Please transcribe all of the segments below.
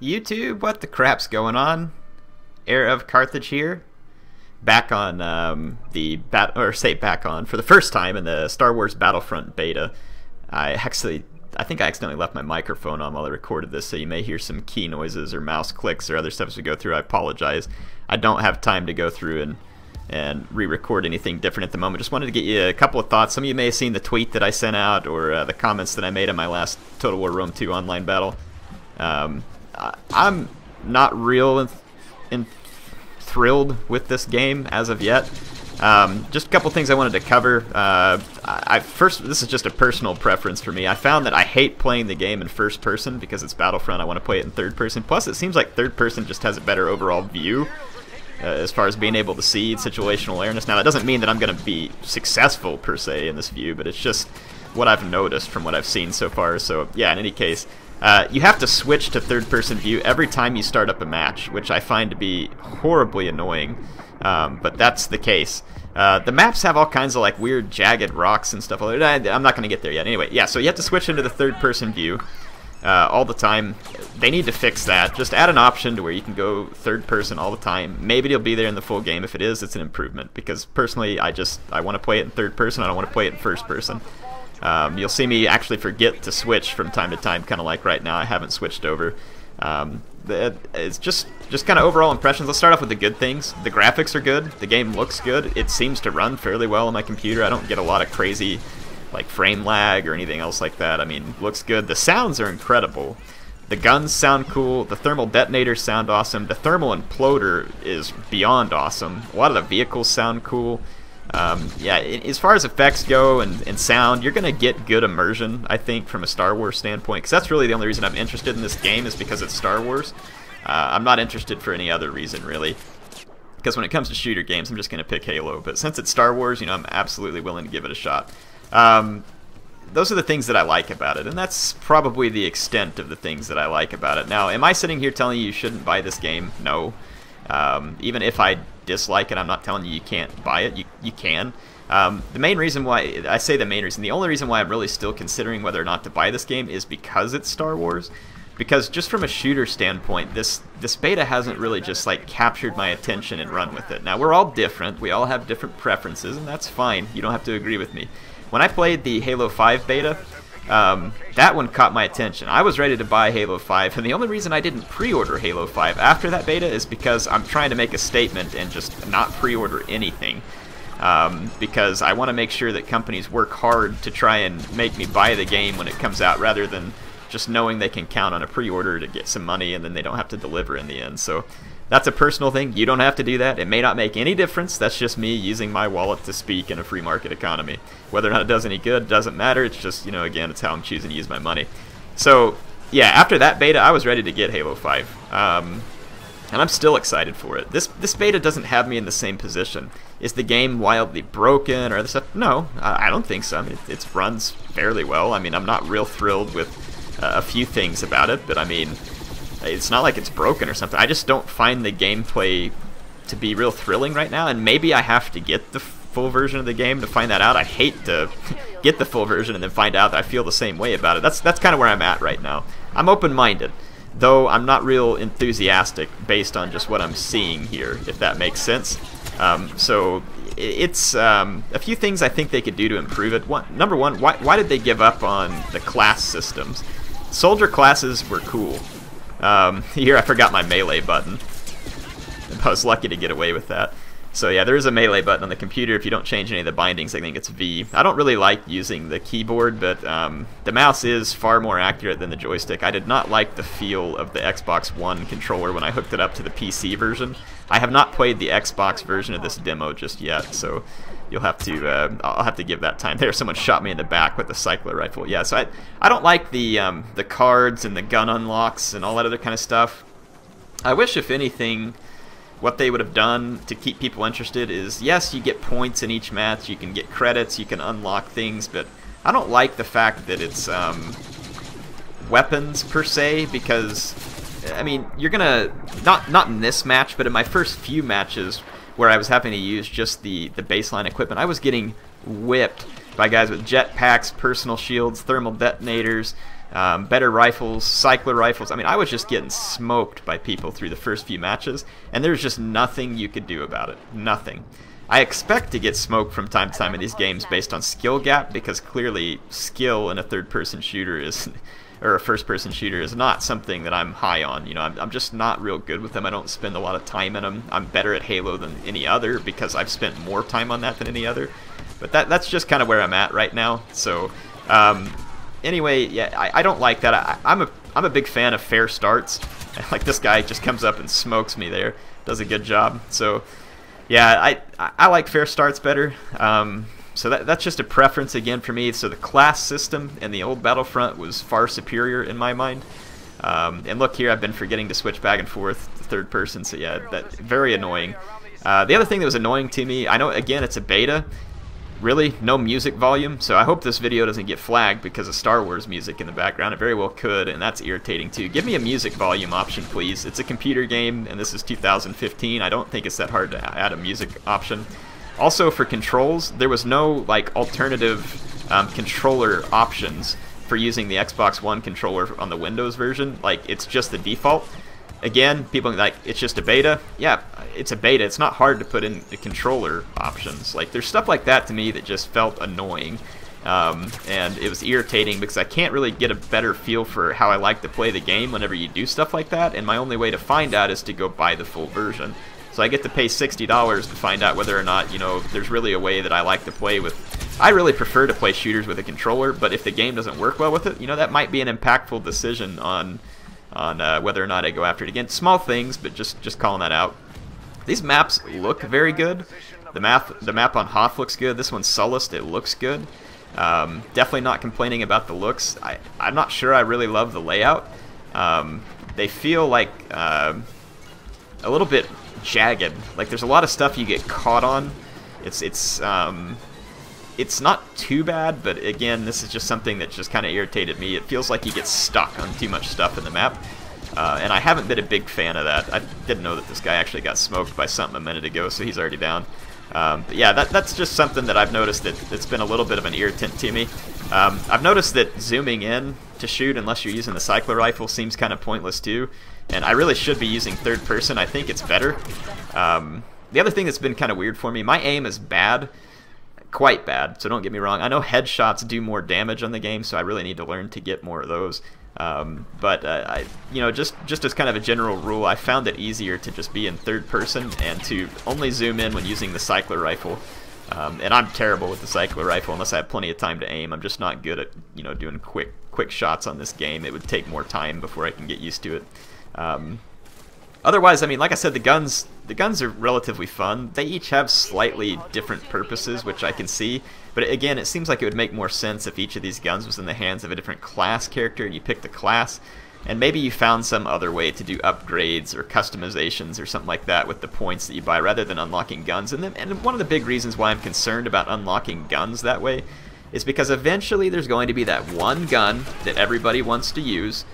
YouTube, what the crap's going on? HeirofCarthage here, back on back on for the first time in the Star Wars Battlefront Beta. I think I accidentally left my microphone on while I recorded this, so you may hear some key noises or mouse clicks or other stuff as we go through. I apologize. I don't have time to go through and re-record anything different at the moment. Just wanted to get you a couple of thoughts. Some of you may have seen the tweet that I sent out or the comments that I made on my last Total War Rome 2 online battle. I'm not real thrilled with this game as of yet. Just a couple things I wanted to cover. First, this is just a personal preference for me. I found that I hate playing the game in first person because it's Battlefront. I want to play it in third person. Plus, it seems like third person just has a better overall view as far as being able to see situational awareness. Now, that doesn't mean that I'm going to be successful per se in this view, but it's just what I've noticed from what I've seen so far. So, yeah, in any case, you have to switch to third-person view every time you start up a match, which I find to be horribly annoying, but that's the case. The maps have all kinds of like weird jagged rocks and stuff. I'm not going to get there yet. Anyway, yeah, so you have to switch into the third-person view all the time. They need to fix that. Just add an option to where you can go third-person all the time. Maybe it'll be there in the full game. If it is, it's an improvement, because personally, I want to play it in third-person. I don't want to play it in first-person. You'll see me actually forget to switch from time to time, kind of like right now. I haven't switched over. It's just kind of overall impressions. Let's start off with the good things. The graphics are good. The game looks good. It seems to run fairly well on my computer. I don't get a lot of crazy like frame lag or anything else like that. I mean, looks good. The sounds are incredible. The guns sound cool. The thermal detonators sound awesome. The thermal imploder is beyond awesome. A lot of the vehicles sound cool. Yeah, as far as effects go and sound, you're going to get good immersion, I think, from a Star Wars standpoint, because that's really the only reason I'm interested in this game is because it's Star Wars. I'm not interested for any other reason, really, because when it comes to shooter games, I'm just going to pick Halo, but since it's Star Wars, you know, I'm absolutely willing to give it a shot. Those are the things that I like about it, and that's probably the extent of the things that I like about it. Now, am I sitting here telling you shouldn't buy this game? No. Even if I dislike it, I'm not telling you can't buy it. You can. The main reason why, I say the main reason, the only reason why I'm really still considering whether or not to buy this game is because it's Star Wars. Because just from a shooter standpoint, this beta hasn't really just like captured my attention and run with it. Now, we're all different. We all have different preferences, and that's fine. You don't have to agree with me. When I played the Halo 5 beta, that one caught my attention. I was ready to buy Halo 5, and the only reason I didn't pre-order Halo 5 after that beta is because I'm trying to make a statement and just not pre-order anything. Because I want to make sure that companies work hard to try and make me buy the game when it comes out, rather than just knowing they can count on a pre-order to get some money and then they don't have to deliver in the end. So that's a personal thing. You don't have to do that. It may not make any difference. That's just me using my wallet to speak in a free market economy. Whether or not it does any good doesn't matter. It's just, you know, again, it's how I'm choosing to use my money. So, yeah, after that beta, I was ready to get Halo 5. And I'm still excited for it. This beta doesn't have me in the same position. Is the game wildly broken or other stuff? No, I don't think so. I mean, it runs fairly well. I mean, I'm not real thrilled with a few things about it, but I mean, it's not like it's broken or something. I just don't find the gameplay to be real thrilling right now, and maybe I have to get the full version of the game to find that out. I hate to get the full version and then find out that I feel the same way about it. That's kind of where I'm at right now. I'm open-minded, though I'm not real enthusiastic based on just what I'm seeing here, if that makes sense. So it's a few things I think they could do to improve it. Number one, why did they give up on the class systems? Soldier classes were cool. Here I forgot my melee button. I was lucky to get away with that. So yeah, there is a melee button on the computer. If you don't change any of the bindings, I think it's V. I don't really like using the keyboard, but the mouse is far more accurate than the joystick. I did not like the feel of the Xbox One controller when I hooked it up to the PC version. I have not played the Xbox version of this demo just yet, so you'll have to. I'll have to give that time. There, someone shot me in the back with a cycler rifle. Yeah, so I don't like the cards and the gun unlocks and all that other kind of stuff. I wish, if anything, what they would have done to keep people interested is, yes, you get points in each match, you can get credits, you can unlock things, but I don't like the fact that it's weapons per se, because I mean, you're gonna not in this match, but in my first few matches where I was having to use just the baseline equipment, I was getting whipped by guys with jetpacks, personal shields, thermal detonators, better rifles, cycler rifles. I mean, I was just getting smoked by people through the first few matches, and there's just nothing you could do about it. Nothing. I expect to get smoked from time to time in these games based on skill gap, because clearly skill in a third-person shooter is, or a first-person shooter is not something that I'm high on. You know, I'm just not real good with them. I don't spend a lot of time in them. I'm better at Halo than any other because I've spent more time on that than any other. But that's just kind of where I'm at right now. So anyway, yeah, I don't like that. I'm a big fan of fair starts. Like this guy just comes up and smokes me there, does a good job. So yeah, I like fair starts better. So that's just a preference again for me. So the class system in the old Battlefront was far superior in my mind. And look here, I've been forgetting to switch back and forth to third person. So yeah, that's very annoying. The other thing that was annoying to me, I know again it's a beta. Really, no music volume, so I hope this video doesn't get flagged because of Star Wars music in the background. It very well could, and that's irritating too. Give me a music volume option, please. It's a computer game, and this is 2015. I don't think it's that hard to add a music option. Also, for controls, there was no like alternative controller options for using the Xbox One controller on the Windows version. Like, it's just the default. Again, people like, it's just a beta. Yeah, it's a beta. It's not hard to put in the controller options. Like, there's stuff like that to me that just felt annoying. And it was irritating because I can't really get a better feel for how I like to play the game whenever you do stuff like that. And my only way to find out is to go buy the full version. So I get to pay $60 to find out whether or not, you know, there's really a way that I like to play with. I really prefer to play shooters with a controller, but if the game doesn't work well with it, you know, that might be an impactful decision on whether or not I go after it again. Small things, but just calling that out. These maps look very good. The map on Hoth looks good. This one's Sullust. It looks good. Definitely not complaining about the looks. I'm not sure I really love the layout. They feel like a little bit jagged. Like there's a lot of stuff you get caught on. It's not too bad, but again, this is just something that just kind of irritated me. It feels like you get stuck on too much stuff in the map, and I haven't been a big fan of that. I didn't know that this guy actually got smoked by something a minute ago, so he's already down. But yeah, that's just something that I've noticed that's been a little bit of an irritant to me. I've noticed that zooming in to shoot, unless you're using the cycler rifle, seems kind of pointless too, and I really should be using third person. I think it's better. The other thing that's been kind of weird for me, my aim is bad. Quite bad, so don't get me wrong. I know headshots do more damage on the game, so I really need to learn to get more of those. But you know, just as kind of a general rule, I found it easier to just be in third person and to only zoom in when using the cycler rifle. And I'm terrible with the cycler rifle unless I have plenty of time to aim. I'm just not good at, you know, doing quick shots on this game. It would take more time before I can get used to it. Otherwise, I mean, like I said, the guns are relatively fun. They each have slightly different purposes, which I can see. But again, it seems like it would make more sense if each of these guns was in the hands of a different class character and you picked the class. And maybe you found some other way to do upgrades or customizations or something like that with the points that you buy rather than unlocking guns. And one of the big reasons why I'm concerned about unlocking guns that way is because eventually there's going to be that one gun that everybody wants to use,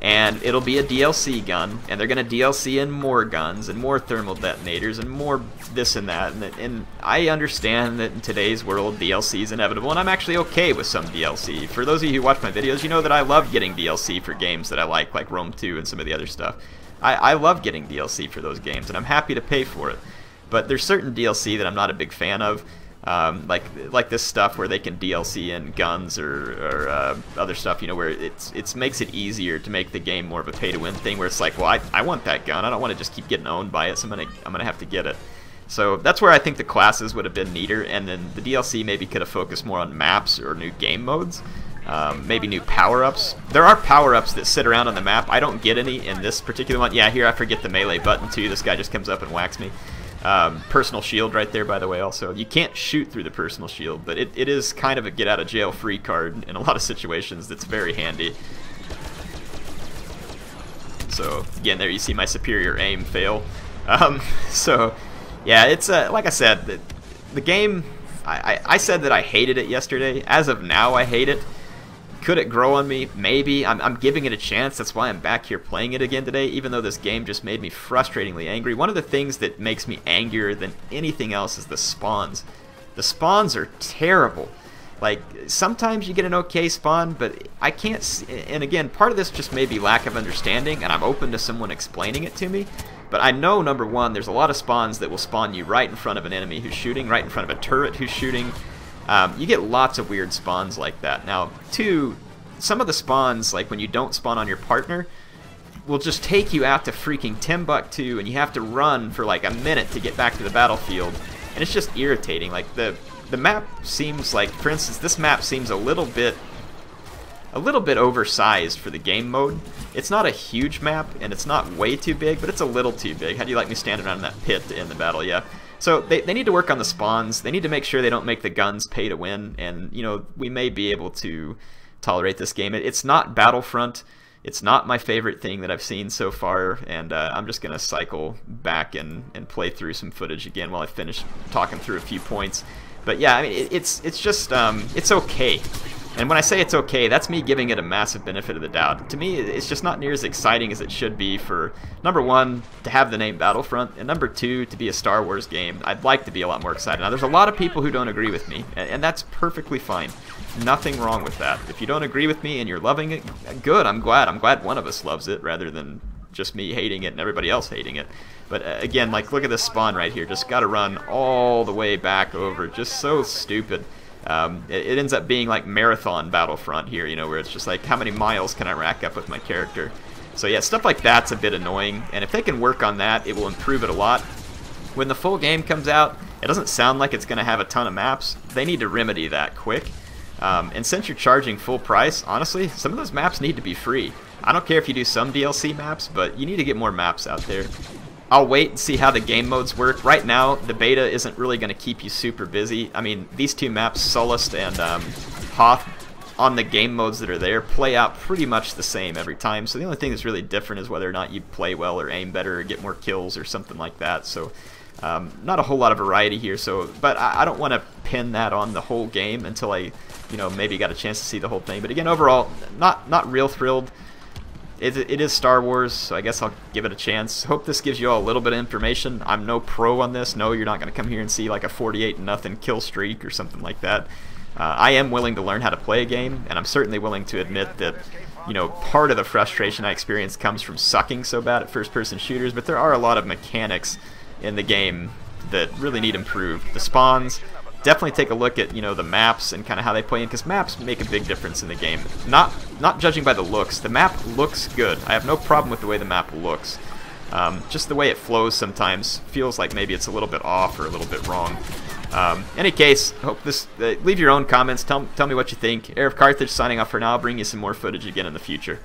and it'll be a DLC gun, and they're going to DLC in more guns and more thermal detonators and more this and that. And I understand that in today's world, DLC is inevitable, and I'm actually okay with some DLC. For those of you who watch my videos, you know that I love getting DLC for games that I like Rome 2 and some of the other stuff. I love getting DLC for those games, and I'm happy to pay for it. But there's certain DLC that I'm not a big fan of. Like this stuff where they can DLC in guns or other stuff, you know, where it makes it easier to make the game more of a pay-to-win thing, where it's like, well, I want that gun, I don't want to just keep getting owned by it, so I'm gonna have to get it. So that's where I think the classes would have been neater, and then the DLC maybe could have focused more on maps or new game modes, maybe new power-ups. There are power-ups that sit around on the map. I don't get any in this particular one. Yeah, here I forget the melee button too. This guy just comes up and whacks me. Personal shield right there, by the way. Also, you can't shoot through the personal shield, but it is kind of a get out of jail free card in a lot of situations. That's very handy. So again, there you see my superior aim fail. So yeah, it's like I said, the game. I said that I hated it yesterday. As of now, I hate it. Could it grow on me? Maybe. I'm giving it a chance. That's why I'm back here playing it again today, even though this game just made me frustratingly angry. One of the things that makes me angrier than anything else is the spawns. The spawns are terrible. Like, sometimes you get an okay spawn, but I can't see, and again, part of this just may be lack of understanding, and I'm open to someone explaining it to me. But I know, number one, there's a lot of spawns that will spawn you right in front of an enemy who's shooting, right in front of a turret who's shooting. You get lots of weird spawns like that. Now, two, some of the spawns, like when you don't spawn on your partner, will just take you out to freaking Timbuktu, and you have to run for like a minute to get back to the battlefield, and it's just irritating. Like the map seems like, for instance, this map seems a little bit oversized for the game mode. It's not a huge map, and it's not way too big, but it's a little too big. How do you like me standing around in that pit to end the battle? Yeah. So they need to work on the spawns. They need to make sure they don't make the guns pay to win, and you know, we may be able to tolerate this game. It's not Battlefront. It's not my favorite thing that I've seen so far, and I'm just going to cycle back and play through some footage again while I finish talking through a few points. But yeah, I mean, it's just, it's okay. And when I say it's okay, that's me giving it a massive benefit of the doubt. To me, it's just not near as exciting as it should be for, number one, to have the name Battlefront, and number two, to be a Star Wars game. I'd like to be a lot more excited. Now, there's a lot of people who don't agree with me, and that's perfectly fine. Nothing wrong with that. If you don't agree with me and you're loving it, good, I'm glad. I'm glad one of us loves it rather than just me hating it and everybody else hating it. But again, like, look at this spawn right here. Just gotta run all the way back over. Just so stupid. It ends up being like marathon Battlefront here, you know, where it's just like, how many miles can I rack up with my character? So yeah, stuff like that's a bit annoying, and if they can work on that, it will improve it a lot. When the full game comes out, it doesn't sound like it's going to have a ton of maps. They need to remedy that quick. And since you're charging full price, honestly, some of those maps need to be free. I don't care if you do some DLC maps, but you need to get more maps out there. I'll wait and see how the game modes work. Right now, the beta isn't really going to keep you super busy. I mean, these two maps, Sullust and Hoth, on the game modes that are there, play out pretty much the same every time. So the only thing that's really different is whether or not you play well or aim better or get more kills or something like that. So not a whole lot of variety here. So, but I don't want to pin that on the whole game until I, you know, maybe got a chance to see the whole thing. But again, overall, not real thrilled. It is Star Wars, so I guess I'll give it a chance. Hope this gives you all a little bit of information. I'm no pro on this. No, you're not going to come here and see like a 48-0 kill streak or something like that. I am willing to learn how to play a game, and I'm certainly willing to admit that, you know, part of the frustration I experience comes from sucking so bad at first-person shooters, but there are a lot of mechanics in the game that really need improved. The spawns, definitely take a look at, you know, the maps and kind of how they play in, because maps make a big difference in the game. Not judging by the looks. The map looks good. I have no problem with the way the map looks. Just the way it flows sometimes feels like maybe it's a little bit off or a little bit wrong. Any case, hope this. Leave your own comments. Tell me what you think. HeirofCarthage signing off for now. I'll bring you some more footage again in the future.